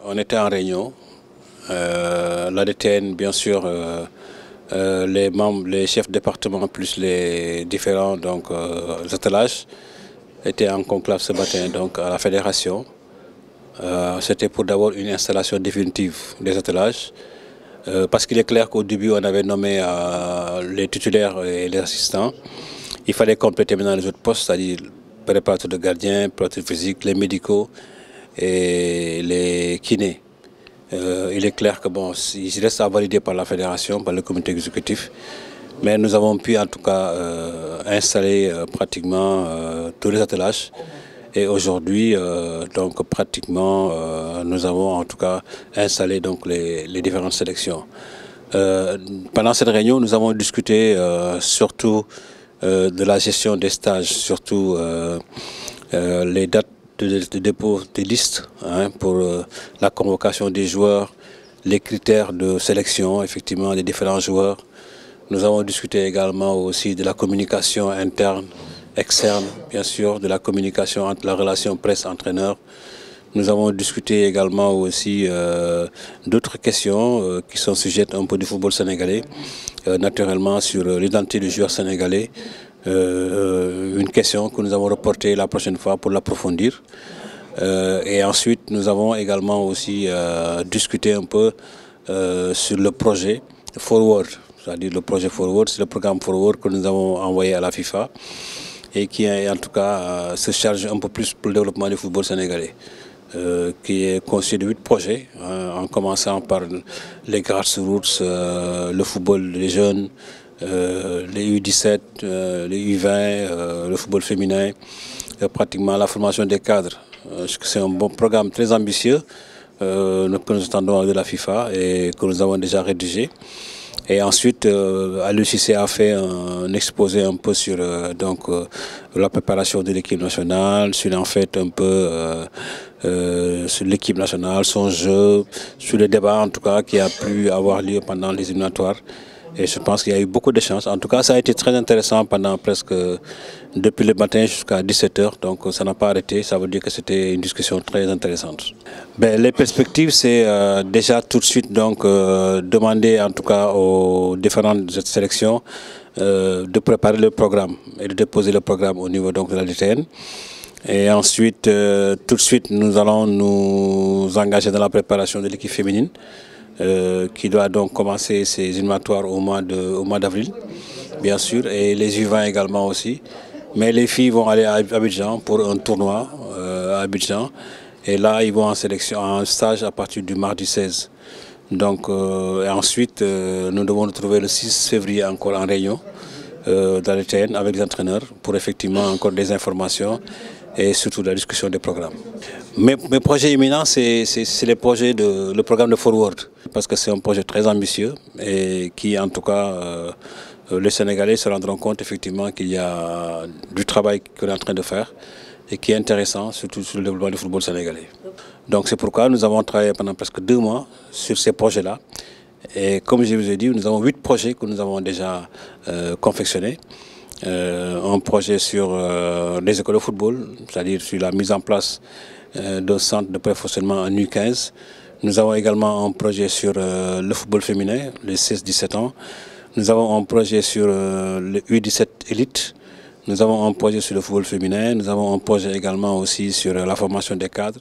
On était en réunion. L'ADTN, bien sûr, les membres, les chefs de département plus les différents attelages étaient en conclave ce matin donc, à la fédération. C'était pour d'abord une installation définitive des attelages. Parce qu'il est clair qu'au début, on avait nommé les titulaires et les assistants. Il fallait compléter maintenant les autres postes, c'est-à-dire préparateur de gardiens, préparateur physique, les médicaux et les kinés. Il est clair que bon, il reste à valider par la fédération, par le comité exécutif. Mais nous avons pu en tout cas installer pratiquement tous les attelages. Et aujourd'hui, donc pratiquement, nous avons en tout cas installé donc les différentes sélections. Pendant cette réunion, nous avons discuté surtout de la gestion des stages, surtout les dates de dépôt des listes pour la convocation des joueurs, les critères de sélection, effectivement, des différents joueurs. Nous avons discuté également aussi de la communication interne, externe, bien sûr, de la communication entre la relation presse-entraîneur. Nous avons discuté également aussi d'autres questions qui sont sujettes un peu du football sénégalais, naturellement sur l'identité du joueur sénégalais. Une question que nous avons reportée la prochaine fois pour l'approfondir. Et ensuite, nous avons également aussi discuté un peu sur le projet Forward. C'est-à-dire le projet Forward, c'est le programme Forward que nous avons envoyé à la FIFA et qui en tout cas se charge un peu plus pour le développement du football sénégalais. Qui est constitué de 8 projets, en commençant par les grassroots, le football des jeunes, les U17, les U20, le football féminin, pratiquement la formation des cadres. C'est un bon programme très ambitieux que nous attendons de la FIFA et que nous avons déjà rédigé. Et ensuite, l'UCC a fait un exposé un peu sur la préparation de l'équipe nationale, sur en fait un peu sur l'équipe nationale, son jeu, sur le débat en tout cas qui a pu avoir lieu pendant les éliminatoires. Et je pense qu'il y a eu beaucoup de chances. En tout cas, ça a été très intéressant pendant presque depuis le matin jusqu'à 17 h. Donc ça n'a pas arrêté. Ça veut dire que c'était une discussion très intéressante. Ben, les perspectives, c'est déjà tout de suite donc demander en tout cas aux différentes sélections de préparer le programme et de déposer le programme au niveau donc de la DTN. Et ensuite, tout de suite, nous allons nous engager dans la préparation de l'équipe féminine. Qui doit donc commencer ses éliminatoires au mois d'avril, bien sûr, et les U20 également aussi. Mais les filles vont aller à Abidjan pour un tournoi à Abidjan. Et là, ils vont en sélection, en stage à partir du mardi 16. Donc, et ensuite, nous devons nous trouver le 6 février encore en réunion dans le TN avec les entraîneurs pour effectivement encore des informations et surtout la discussion des programmes. Mes projets imminents, c'est le programme de Forward, parce que c'est un projet très ambitieux et qui, en tout cas, les Sénégalais se rendront compte effectivement qu'il y a du travail qu'on est en train de faire et qui est intéressant, surtout sur le développement du football sénégalais. Donc c'est pourquoi nous avons travaillé pendant presque 2 mois sur ces projets-là. Et comme je vous ai dit, nous avons 8 projets que nous avons déjà confectionnés. Un projet sur les écoles de football, c'est-à-dire sur la mise en place d'un centre de perfectionnement en U15. Nous avons également un projet sur le football féminin, les 16-17 ans. Nous avons un projet sur le U17 élite. Nous avons un projet sur le football féminin. Nous avons un projet également aussi sur la formation des cadres.